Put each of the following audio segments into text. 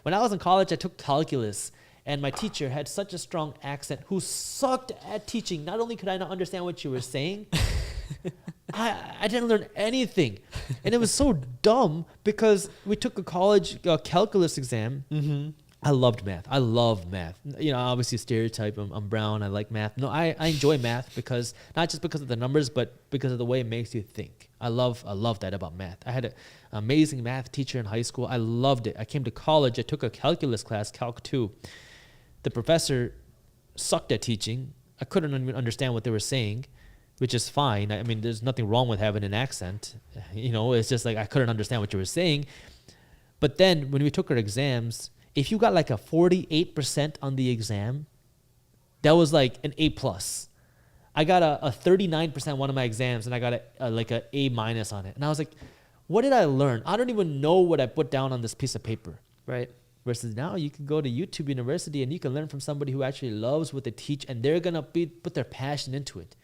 When I was in college, I took calculus, and my teacher had such a strong accent who sucked at teaching. Not only could I not understand what you were saying, I didn't learn anything. And it was so dumb because we took a college calculus exam. Mm-hmm. I loved math. I love math. You know, obviously stereotype, I'm brown, I like math. No, I enjoy math because, not just because of the numbers, but because of the way it makes you think. I love that about math. I had an amazing math teacher in high school. I loved it. I came to college. I took a calculus class, Calc 2. The professor sucked at teaching. I couldn't even understand what they were saying, which is fine. I mean, there's nothing wrong with having an accent. You know, it's just like I couldn't understand what you were saying. But then when we took our exams, if you got like a 48% on the exam, that was like an A+. I got a 39% one of my exams, and I got like an A- on it. And I was like, what did I learn? I don't even know what I put down on this piece of paper. Right. Versus now you can go to YouTube University and you can learn from somebody who actually loves what they teach, and they're going to put their passion into it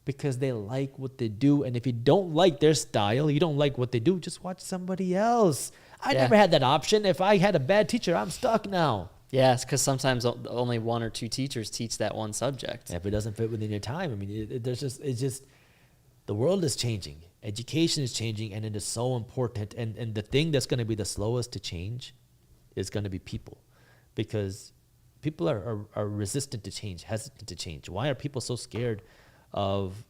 because they like what they do. And if you don't like their style, you don't like what they do, just watch somebody else. I never had that option. If I had a bad teacher, I'm stuck now. Yes, because sometimes only one or two teachers teach that one subject. If it doesn't fit within your time, I mean, it's just the world is changing. Education is changing, and it is so important. And the thing that's going to be the slowest to change is going to be people, because people are resistant to change, hesitant to change. Why are people so scared of?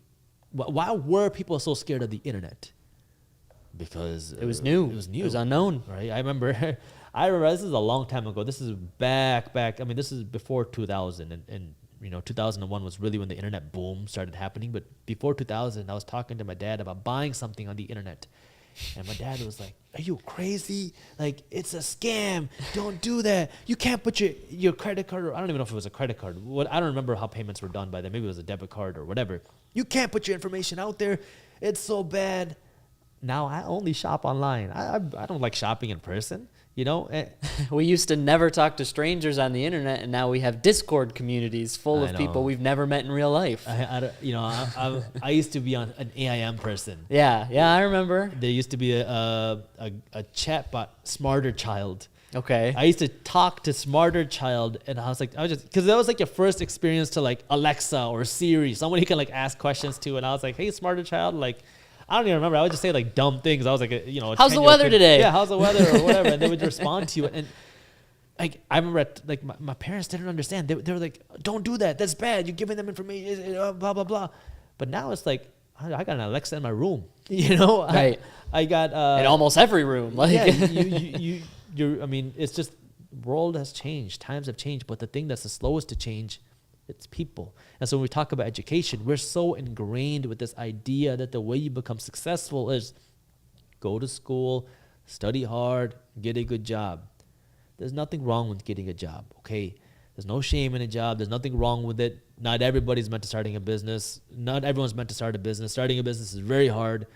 Why were people so scared of the internet? Because it was new. It was new. It was unknown. Right. I remember this is a long time ago. This is back. I mean, this is before 2000, and you know, 2001 was really when the internet boom started happening. But before 2000, I was talking to my dad about buying something on the internet. And my dad was like, are you crazy? Like, it's a scam. Don't do that. You can't put your credit card, or I don't even know if it was a credit card. I don't remember how payments were done by then. Maybe it was a debit card or whatever. You can't put your information out there. It's so bad. Now I only shop online. I don't like shopping in person, you know. We used to never talk to strangers on the internet, and now we have Discord communities full of people we've never met in real life. I used to be an AIM person. Yeah, I remember. There used to be a chatbot, Smarter Child. Okay. I used to talk to Smarter Child, and I was just because that was like your first experience to like Alexa or Siri, someone you can like ask questions to, and I was like, hey, Smarter Child, like. I don't even remember. I would just say like dumb things. I was like, how's the weather today? Yeah, how's the weather or whatever, and they would respond to you. And like I remember, my parents didn't understand. They were like, "Don't do that. That's bad. You're giving them information. Blah blah blah." But now it's like I got an Alexa in my room. You know, right? I got in almost every room. Like, yeah, I mean, it's just world has changed. Times have changed. But the thing that's the slowest to change, it's people. And so when we talk about education, we're so ingrained with this idea that the way you become successful is go to school, study hard, get a good job. There's nothing wrong with getting a job, okay? There's no shame in a job. There's nothing wrong with it. Not everybody's meant to starting a business. Not everyone's meant to start a business. Starting a business is very hard.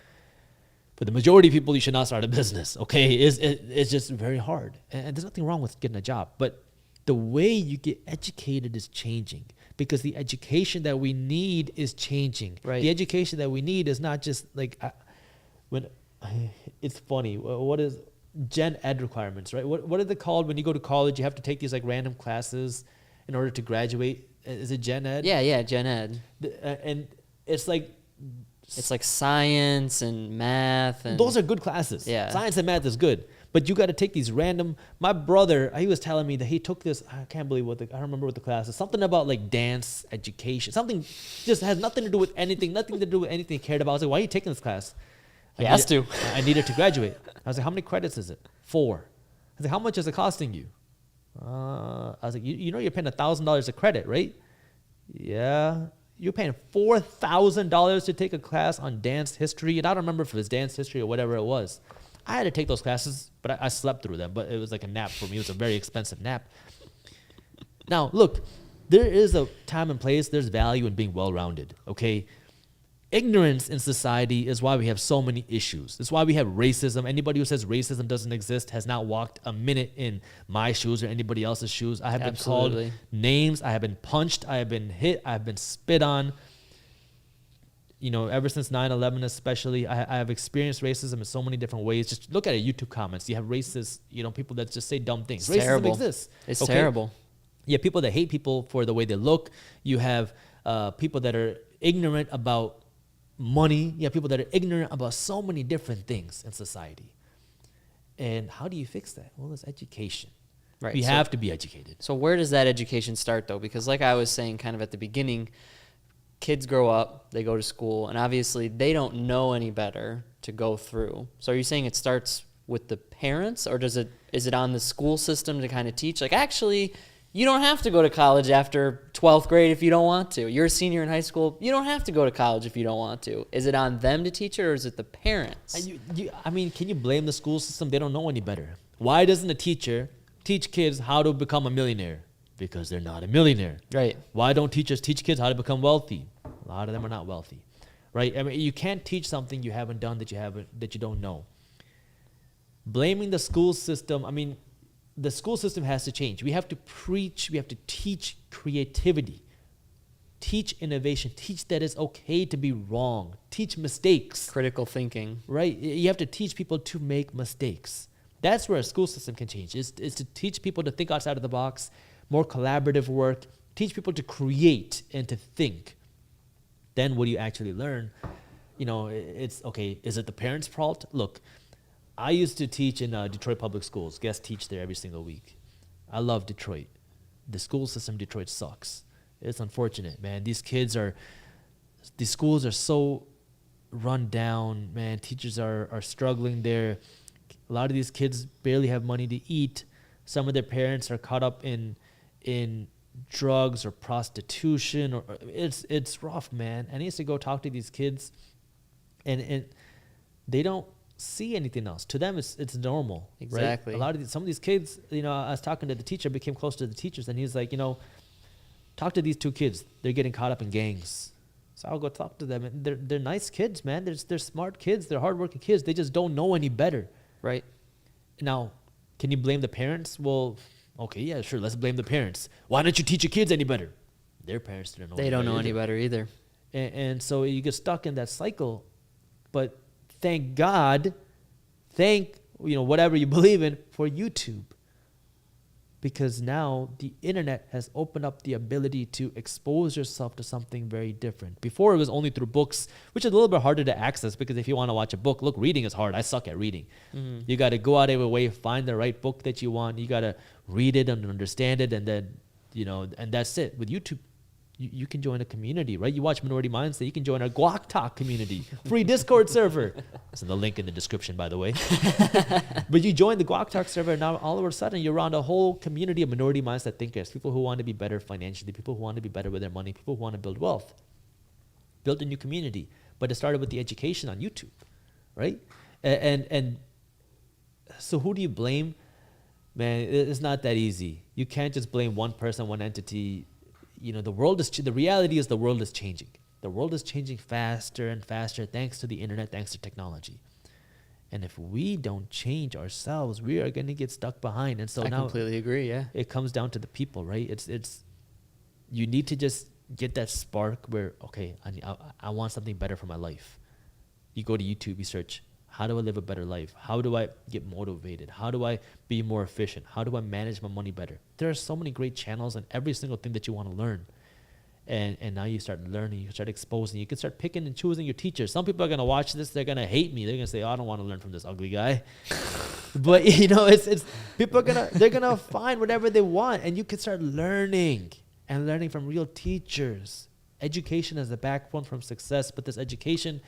For the majority of people, you should not start a business, okay? It's just very hard. And there's nothing wrong with getting a job. But the way you get educated is changing, because the education that we need is changing. Right. The education that we need is not just like it's funny. What is gen ed requirements, right? What are they called when you go to college? You have to take these like random classes in order to graduate. Is it gen ed? Yeah, gen ed. And it's like science and math, and those are good classes. Yeah, science and math is good. But you got to take these random. My brother, he was telling me that he took this. I can't believe I don't remember what the class is. Something about like dance education. Something just has nothing to do with anything. Nothing to do with anything he cared about. I was like, why are you taking this class? He has to. I needed to graduate. I was like, how many credits is it? 4. I was like, how much is it costing you? I was like, you know, you're paying $1,000 a credit, right? Yeah. You're paying $4,000 to take a class on dance history, and I don't remember if it was dance history or whatever it was. I had to take those classes, but I slept through them. But it was like a nap for me. It was a very expensive nap. Now, look, there is a time and place. There's value in being well-rounded, okay? Ignorance in society is why we have so many issues. It's why we have racism. Anybody who says racism doesn't exist has not walked a minute in my shoes or anybody else's shoes. I have been called names. I have been punched. I have been hit. I have been spit on. ever since 9/11 especially, I have experienced racism in so many different ways. Just look at it, YouTube comments. You have racist, people that just say dumb things. It's Racism terrible. exists. It's terrible. You have people that hate people for the way they look. You have people that are ignorant about money. You have people that are ignorant about so many different things in society. And how do you fix that? Well, it's education. Right. We have to be educated. So where does that education start, though? Because like I was saying kind of at the beginning, kids grow up, they go to school, and obviously they don't know any better to go through. So are you saying it starts with the parents, or is it on the school system to kind of teach? Like, actually, you don't have to go to college after 12th grade if you don't want to. You're a senior in high school. You don't have to go to college if you don't want to. Is it on them to teach it, or is it the parents? Can you blame the school system? They don't know any better. Why doesn't a teacher teach kids how to become a millionaire? Because they're not a millionaire. Right. Why don't teachers teach kids how to become wealthy? A lot of them are not wealthy. Right? I mean, you can't teach something you haven't done that you don't know. Blaming the school system, the school system has to change. We have to preach, we have to teach creativity, teach innovation, teach that it's okay to be wrong, teach mistakes. Critical thinking. Right? You have to teach people to make mistakes. That's where a school system can change, is to teach people to think outside of the box, more collaborative work, teach people to create and to think. Then what do you actually learn? It's okay, is it the parents' fault? Look, I used to teach in Detroit public schools, guest teach there every single week. I love Detroit. The school system in Detroit sucks. It's unfortunate, man. These schools are so run down, man. Teachers are struggling there. A lot of these kids barely have money to eat. Some of their parents are caught up in drugs or prostitution, or it's rough, man. And I used to go talk to these kids, and they don't see anything else. To them, it's normal. Exactly. Right? Some of these kids, I was talking to the teacher, became close to the teachers, and he's like, talk to these two kids. They're getting caught up in gangs. So I'll go talk to them, and they're nice kids, man. They're smart kids. They're hardworking kids. They just don't know any better. Right. Now, can you blame the parents? Well, okay, yeah, sure. Let's blame the parents. Why don't you teach your kids any better? Their parents don't know. They don't know any better either. And so you get stuck in that cycle. But thank God, whatever you believe in, for YouTube. Because now the internet has opened up the ability to expose yourself to something very different. Before, it was only through books, which is a little bit harder to access, because if you want to watch a book, look, reading is hard. I suck at reading. Mm-hmm. You got to go out of your way, find the right book that you want. You got to read it and understand it, and then, and that's it. With YouTube, you can join a community, right? You watch Minority Mindset, you can join our Guac Talk community, free Discord server. It's in the link in the description, by the way. But you join the Guac Talk server, and now all of a sudden you're around a whole community of Minority Mindset thinkers, people who want to be better financially, people who want to be better with their money, people who want to build wealth. Build a new community. But it started with the education on YouTube, right? And so who do you blame? Man, it's not that easy. You can't just blame one person, one entity. The reality is the world is changing. The world is changing faster and faster thanks to the internet, thanks to technology. And if we don't change ourselves, we are going to get stuck behind. And so I now completely agree, yeah. It comes down to the people, right? It's you need to just get that spark where, okay, I want something better for my life. You go to YouTube, you search, how do I live a better life? How do I get motivated? How do I be more efficient? How do I manage my money better? There are so many great channels on every single thing that you want to learn. And now you start learning, you start exposing, you can start picking and choosing your teachers. Some people are going to watch this, they're going to hate me. They're going to say, I don't want to learn from this ugly guy. But it's people they're going to find whatever they want, and you can start learning from real teachers. Education is the backbone from success, but this education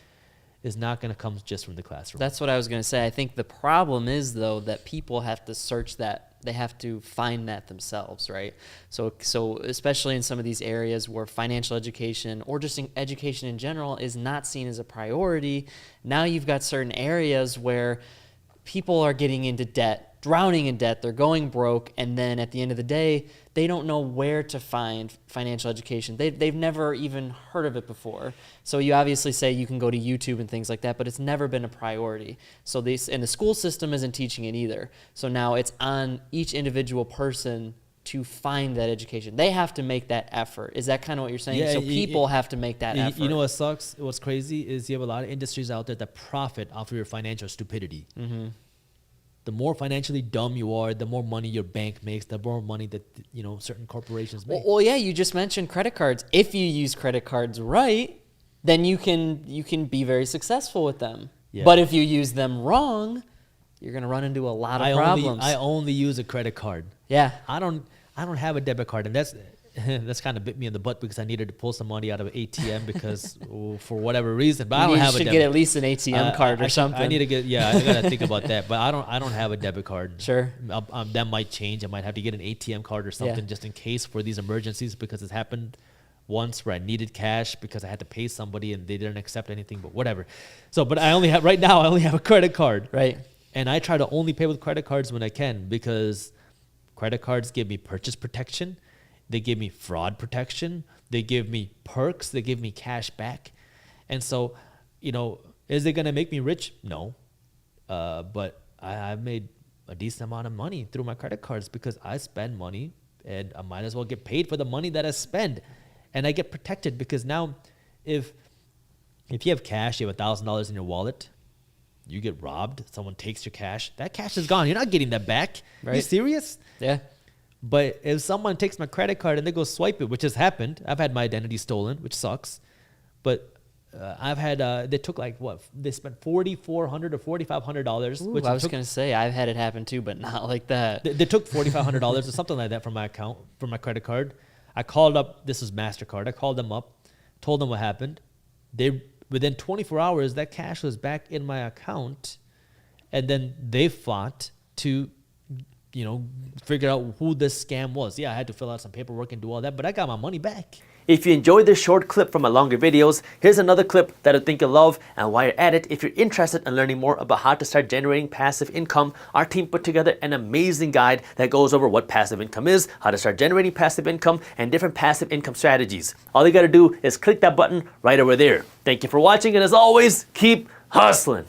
is not going to come just from the classroom. That's what I was going to say. I think the problem is, though, that people have to search that. They have to find that themselves, right? So especially in some of these areas where financial education or just education in general is not seen as a priority, now you've got certain areas where people are getting into debt, drowning in debt, they're going broke, and then at the end of the day, they don't know where to find financial education. They've never even heard of it before. So you obviously say you can go to YouTube and things like that, but it's never been a priority. So and the school system isn't teaching it either. So now it's on each individual person to find that education. They have to make that effort. Is that kind of what you're saying? Yeah, so people have to make that effort. You know what sucks? What's crazy is you have a lot of industries out there that profit off of your financial stupidity. Mm-hmm. The more financially dumb you are, the more money your bank makes, the more money that, you know, certain corporations make. Well, yeah, you just mentioned credit cards. If you use credit cards right, then you can be very successful with them. Yeah. But if you use them wrong, you're going to run into a lot of problems. I only use a credit card. Yeah. I don't have a debit card, and that's kind of bit me in the butt because I needed to pull some money out of an ATM because for whatever reason. But I don't have a debit. You should get at least an ATM card or something. I need to get I gotta think about that. But I don't have a debit card. Sure. That might change. I might have to get an ATM card or something just in case for these emergencies, because it's happened once where I needed cash because I had to pay somebody and they didn't accept anything. But whatever. So, but I only have a credit card. Right. And I try to only pay with credit cards when I can, because credit cards give me purchase protection. They give me fraud protection. They give me perks. They give me cash back. And so, you know, is it going to make me rich? No. But I've made a decent amount of money through my credit cards because I spend money and I might as well get paid for the money that I spend. And I get protected because now if you have cash, you have $1,000 in your wallet, you get robbed, someone takes your cash, that cash is gone. You're not getting that back. Right. Are you serious? Yeah. But if someone takes my credit card and they go swipe it, which has happened, I've had my identity stolen, which sucks. But I've had, they took they spent $4,400 or $4,500. Ooh, I was going to say, I've had it happen too, but not like that. They took $4,500 or something like that from my account, from my credit card. I called up, this was MasterCard. I called them up, told them what happened. Within 24 hours, that cash was back in my account. And then they fought to, you know, figure out who this scam was. Yeah, I had to fill out some paperwork and do all that, but I got my money back. If you enjoyed this short clip from my longer videos, here's another clip that I think you'll love. And while you're at it, if you're interested in learning more about how to start generating passive income, our team put together an amazing guide that goes over what passive income is, how to start generating passive income, and different passive income strategies. All you gotta do is click that button right over there. Thank you for watching, and as always, keep hustling.